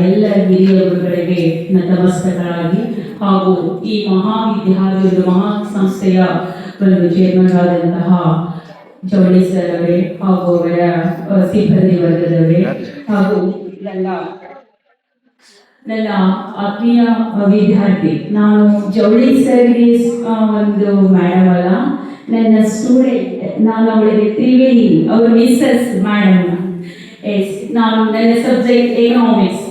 ಎಲ್ಲ ಹಿರಿಯ ಗುರುಗಳಿಗೆ ನತಮಸ್ತಕರಾಗಿ ಹಾಗೂ ಈ ಮಹಾವಿದ್ಯಾಲಯದ ಮಹಾ ಸಂಸ್ಥೆಯ ಒಂದು ಚೇರ್ಮನ್ ಆದಂತಹ ಜವಳಿ ಸರ್ ಅವರೇ ಹಾಗೂ ಅವರ ಸಿಬ್ಬಂದಿ ವರ್ಗದವರೇ ಹಾಗೂ ನನ್ನ ಆತ್ಮೀಯ ವಿದ್ಯಾರ್ಥಿ, ನಾನು ಜವಳಿ ಸರ್ಗೆ ಒಂದು ಮೇಡಮ್ ಅಲ್ಲ, ನನ್ನ ಸ್ಟೂಡೆಂಟ್. ನಾನು ಅವಳಿಗೆ ತ್ರಿವೇಣಿ, ಅವರು ಮಿಸ್ಸಸ್ ಮೇಡಮ್. ನಾನು ನನ್ನ ಸಬ್ಜೆಕ್ಟ್ ಎಕನಾಮಿಕ್ಸ್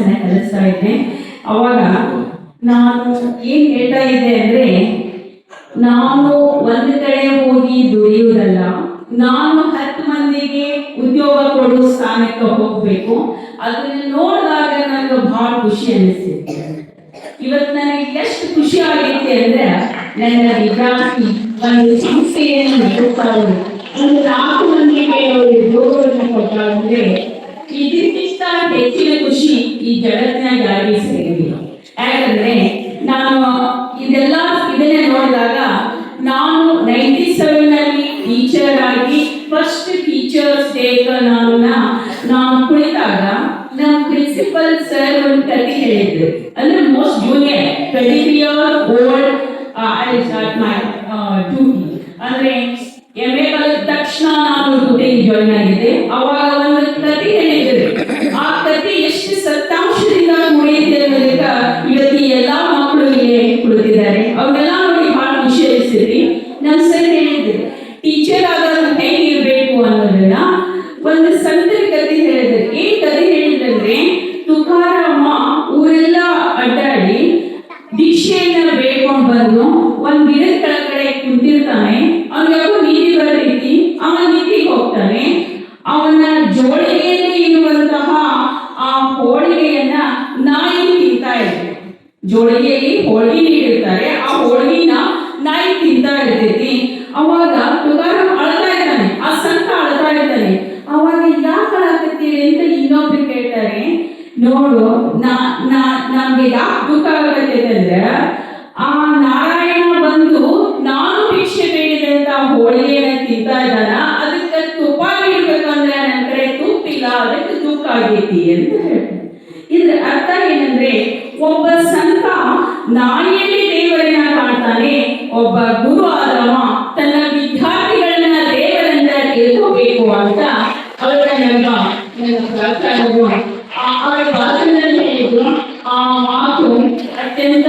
ಅನ್ನ ಕಲಿಸ್ತಾ ಇದ್ದೆ. ಅವಾಗ ನಾನು ಏನ್ ಹೇಳ್ತಾ ಇದ್ದೆ ಅಂದ್ರೆ, ನಾನು ಒಂದು ಕಡೆ ಹೋಗಿ ದುಡಿಯುವುದಲ್ಲ, ನಾನು 10 ಮಂದಿಗೆ ಉದ್ಯೋಗ ಕೊಡುವ ಸ್ಥಾನಕ್ಕೆ ಹೋಗ್ಬೇಕು. ಅದನ್ನ ನೋಡಿದಾಗ ನನಗೆ ಬಹಳ ಖುಷಿ ಅನಿಸ್ತಿದೆ. ಇವತ್ತು ನನಗೆ ಎಷ್ಟು ಖುಷಿ ಆಗೈತೆ ಅಂದ್ರೆ, ನನ್ನ ವಿದ್ಯಾರ್ಥಿ ಒಂದು ಸಂಸ್ಥೆಯನ್ನು ನಡೆಸ್ತಾರೆ, ಒಂದು 4 ಮಂದಿಗೆ ಉದ್ಯೋಗವನ್ನು ಕೊಡ್ತಾರೆ ಅಂದ್ರೆ ಇದಕ್ಕಿಂತ ಹೆಚ್ಚಿನ ಖುಷಿ ಈ ಜಗತ್ತಿನಾಗ ಯಾರಿಗೆ ಸಿಗಲಿಲ್ಲ. ಯಾಕಂದ್ರೆ ನಾನು ಇದನ್ನೇ ನೋಡಿದಾಗ, ನಾನು 97ನಲ್ಲಿ ಟೀಚರ್ ಆಗಿ ಫಸ್ಟ್ ಟೀಚರ್ಸ್ ಡೇಗೆ ನಾನು ಕುಳಿತಾಗ ನಮ್ಮ ಪ್ರಿನ್ಸಿಪಲ್ ಸರ್ ಒಂದು ಕತೆ ಹೇಳಿದ್ರು. ಅಂದ್ರೆ most junior 23 years old, I start my duty. ಅಂದ್ರೆ MA ಕಲಿತ ತಕ್ಷಣ ನಾನು ಡ್ಯೂಟಿಗೆ ಜಾಯ್ನ್ ಆಗಿದ್ದೆ. ಅವಾಗ ಒಂದು ಕತೆ ಹೇಳಿದ್ರು. ಆ ಕತೆ ಎಷ್ಟು ಸತ್ಯಾಂಶದಿಂದ ಕೂಡಿದೆ ಅನ್ನೋದಕ್ಕೆ ಇವತ್ತು ಎಲ್ಲಾ ಮಕ್ಕಳು ಇಲ್ಲಿ ಕುಳಿತಿದ್ದಾರೆ. ಅವರೆಲ್ಲ ನೋಡಿ ಬಹಳ ಖುಷಿ ಅನಿಸ್ತಿದೆ. ನಮ್ಮ ಸರ್ ಹೇಳಿದ್ರು, ಟೀಚರ್ ಆದವರು ಹೇಗಿರ್ಬೇಕು ಅನ್ನೋದನ್ನ ಒಂದು ಸಂತರ ಕತೆ ಹೇಳಿದ್ರು. ಏನ್ ಕತೆ ಹೇಳಿದ್ರೆ, ತುಕಾರಾಮ ಊರೆಲ್ಲ ಅಡ್ಡಾಡಿ ದೀಕ್ಷೆಯನ್ನ ಬೇಡ್ಕೊಂಡು ಬಂದು ಒಂದ್ ಗಿಡದ ಕೆಳಗಡೆ ಕುಂತಿರ್ತಾನೆ. ಅವ್ನಿಗೆ ನೀತಿ ಬರತೈತಿ, ಅವನ ನೀತಿಗೆ ಹೋಗ್ತಾನೆ. ಅವನ ಜೋಳಿಗೆಯಲ್ಲಿ ಇರುವಂತಹ ಆ ಹೋಳಿಗೆಯನ್ನ ನಾಯಿ ತಿಂತಾ ಇರ್ತದೆ. ಜೋಳಿಗೆಯಲ್ಲಿ ಹೋಳಿಗೆ ನೀಡಿರ್ತಾರೆ, ಆ ಹೋಳಿಗೆನ ನಾಯಿ ತಿಂತಾ ಇರ್ತೈತಿ. ಅವಾಗ ತುಕಾರಾಮ್ ಅಳ್ತಾ ಇದ್ದಾನೆ, ಆ ಸಂತ ಅಳ್ತಾ ಇದ್ದಾನೆ. ಅವಾಗ ಯಾಕೆ ಅಳಕತ್ತೀರಿ ಅಂತ ಇನ್ನೊಬ್ರು ಕೇಳ್ತಾರೆ. ನೋಡು, ನಮ್ಗೆ ಯಾಕೆ ದುಃಖ ಆಗತ್ತೆ ಅಂದ್ರೆ, ಆ ನಾರಾಯಣ ಬಂದು ನಾನು ಭಿಕ್ಷೆ ಬೇಡಿದಂತ ಹೋಳಿಗೆನ ತಿಂತಾ ಇದ್ದಾನ, ಅದಕ್ಕೆ ತುಪ್ಪ ನೀಡ್ಬೇಕಂದ್ರೆ ನನ್ನ ಕಡೆ ತುಪ್ಪಿಲ್ಲ, ಅದಕ್ಕೆ ದುಃಖ ಆಗೈತಿ ಅಂತ ಹೇಳ್ತಾರೆ. ಇದ್ರ ಅರ್ಥ ಏನಂದ್ರೆ, ಒಬ್ಬ ಸಂತ ನಾಯಿಯಲ್ಲಿ ದೇವರನ್ನ ಕಾಣ್ತಾನೆ, ಒಬ್ಬ ಗುರು ಆದವ ತನ್ನ ವಿದ್ಯಾರ್ಥಿಗಳನ್ನ ದೇವರನ್ನ ತಿಳ್ಕೋಬೇಕು ಅಂತ ಅವರ ಅವರ ಭಾಷಣದಲ್ಲಿ ಹೇಳಿದ್ರು. ಆ ಮಾತು ಅತ್ಯಂತ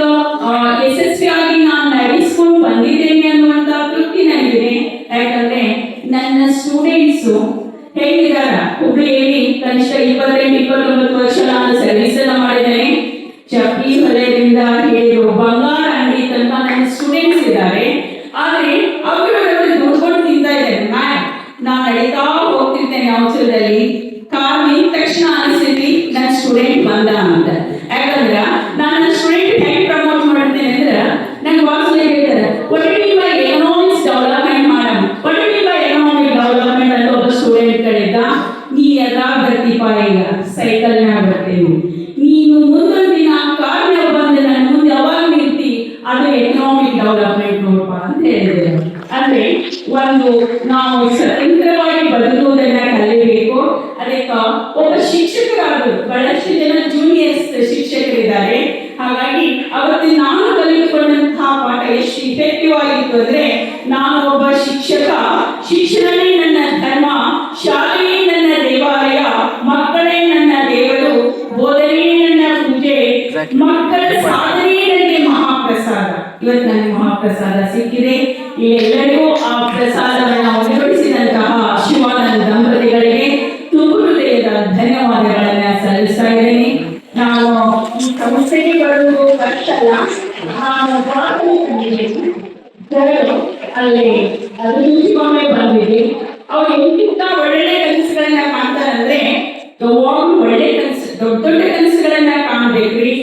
ಯಶಸ್ವಿಯಾಗಿ ನಾನು ನಡೆಸ್ಕೊಂಡು ಬಂದಿದ್ದೇನೆ ಅನ್ನುವಂತ ತೃಪ್ತಿ ನನಗಿದೆ. ಯಾಕಂದ್ರೆ ನನ್ನ ಸ್ಟೂಡೆಂಟ್ಸು ಹೇಗಿದಾರ, ಹುಬ್ಳಿಯಲ್ಲಿ ಕನಿಷ್ಠ 28-29 ವರ್ಷ ನಾನು ಸರ್ವಿಸ್ ಎಲ್ಲ ಮಾಡಿದ್ದೇನೆ. ಚಪ್ಪಲಿ ಹೊಲೆಯಿಂದ ಹಿಡಿದು ಬಂಗಾರ ಅಂಗಡಿ ತನಕ ನನ್ನ ಸ್ಟೂಡೆಂಟ್ಸ್ ಇದ್ದಾರೆ. ಆದ್ರೆ ಅವರು ದುಡ್ಕೊಂಡು ತಿಂತಾ ಇದ್ದಾರೆ. ನಾನು ನಡೀತಾ ಹೋಗ್ತಿರ್ತೇನೆ ಅವಸರದಲ್ಲಿ, ಕಾರ್ ನಿಂತ ತಕ್ಷಣ ಅನಿಸ್ತೀವಿ ನನ್ನ ಸ್ಟೂಡೆಂಟ್ ಬಂದ ಅಂತ. ಯಾಕಂದ್ರೆ ನಾನು ನನ್ನ ಸ್ಟೂಡೆಂಟ್ ಹೇಗೆ ಪ್ರಮೋಟ್ ಮಾಡ್ತೇನೆ ಅಂದ್ರೆ, ನನ್ನ ಬಾಸ್ ಹೇಳ್ತಾರೆ, what do you by economics development madam, what do you by economic development ಅಂತ ಒಬ್ಬ ಸ್ಟೂಡೆಂಟ್ ಕಡೆದ. ನೀ ಎಲ್ಲ ಬರ್ತೀಪ, ಈಗ ಸೈಕಲ್ನಾಗ ಬರ್ತೀನಿ, ನೀನು ಮುಂದೊಂದು ದಿನ ಕಾರ್ನಾಗ ಬಂದು ನನ್ನ ಮುಂದೆ ಯಾವಾಗ ನಿಲ್ತಿ, ಅದು ಎಕನಾಮಿಕ್ ಡೆವಲಪ್ಮೆಂಟ್ ನೋಡಪ್ಪ ಅಂತ ಹೇಳಿದ್ರು. ಅಂದ್ರೆ ಒಂದು ನಾವು ಸ್ವತಂತ್ರವಾಗಿ ಬದುಕುವುದನ್ನ ಕಲಿಯಬೇಕು. ಅದಕ್ಕೆ ಒಬ್ಬ ಶಿಕ್ಷಕರಾದರು, ಬಹಳಷ್ಟು ಜನ ಜೂನಿಯರ್ಸ್ ಶಿಕ್ಷಕರಿದ್ದಾರೆ. ಹಾಗಾಗಿ ಅವತ್ತು ನಾನು ಕಲಿತುಕೊಂಡಂತಹ ಪಾಠ ಎಷ್ಟು ಇಫೆಕ್ಟಿವ್ ಆಗಿತ್ತು ಅಂದ್ರೆ, ನಾನು ಒಬ್ಬ ಶಿಕ್ಷಕ, ಶಿಕ್ಷಣವೇ ನನ್ನ ಧರ್ಮ, ಶಾಲೆಯೇ ನನ್ನ ದೇವಾಲಯ, ಮಕ್ಕಳೇ ನನ್ನ ದೇವರು, ಬೋಧನೆಯೇ ನನ್ನ ಪೂಜೆ, ಮಕ್ಕಳ ಸಾಧನೆಯೇ ನನಗೆ ಮಹಾಪ್ರಸಾದ. ಇವತ್ತು ನನಗೆ ಮಹಾಪ್ರಸಾದ ಸಿಕ್ಕಿದೆ. ಎಲ್ಲರಿಗೂ ಆ ಪ್ರಸಾದವನ್ನು ಉಪಯೋಗಿಸಿದಂತಹ ಶಿವಾನಂದ ದಂಪತಿಗಳಿಗೆ ತುಂಬ ಹೃದಯದ ಧನ್ಯವಾದಗಳನ್ನ ಸಲ್ಲಿಸ್ತಾ ಇದ್ದೇನೆ. ನಾನು ಈ ಸಂಸ್ಥೆಗೆ ಬರುವುದು ಕಷ್ಟಲ್ಲ, ನಾನು ಅಲ್ಲಿ ರುಚಿಗೊಮ್ಮೆ ಬಂದಿದೆ. ಅವ್ರು ಎಂತಿಂತ ಒಳ್ಳೆ ಕನಸುಗಳನ್ನ ಕಾಣ್ತಾರಂದ್ರೆ, ಯಾವಾಗಲೂ ಒಳ್ಳೆ ಕನಸು, ದೊಡ್ಡ ದೊಡ್ಡ ಕನಸುಗಳನ್ನ ಕಾಣ್ಬೇಕ್ರಿ.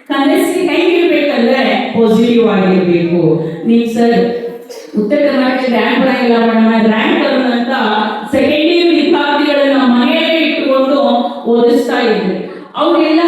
ಕನಸು ಹೆಂಗಿರ್ಬೇಕಂದ್ರೆ ಪಾಸಿಟಿವ್ ಆಗಿರ್ಬೇಕು. ನೀವು ಸರ್ ಉತ್ತರ ಕರ್ನಾಟಕ ರ್ಯಾಂಕ್ ಬರಂಗಿಲ್ಲ ಮೇಡಮ್, ರ್ಯಾಂಕ್ ಬರೋದಂತ ಸೆಕೆಂಡ್ ಇಯರ್ ವಿದ್ಯಾರ್ಥಿಗಳನ್ನ ಮನೆಯಲ್ಲೇ ಇಟ್ಟುಕೊಂಡು ಓದಿಸ್ತಾ ಇದ್ರು. ಅವರೆಲ್ಲ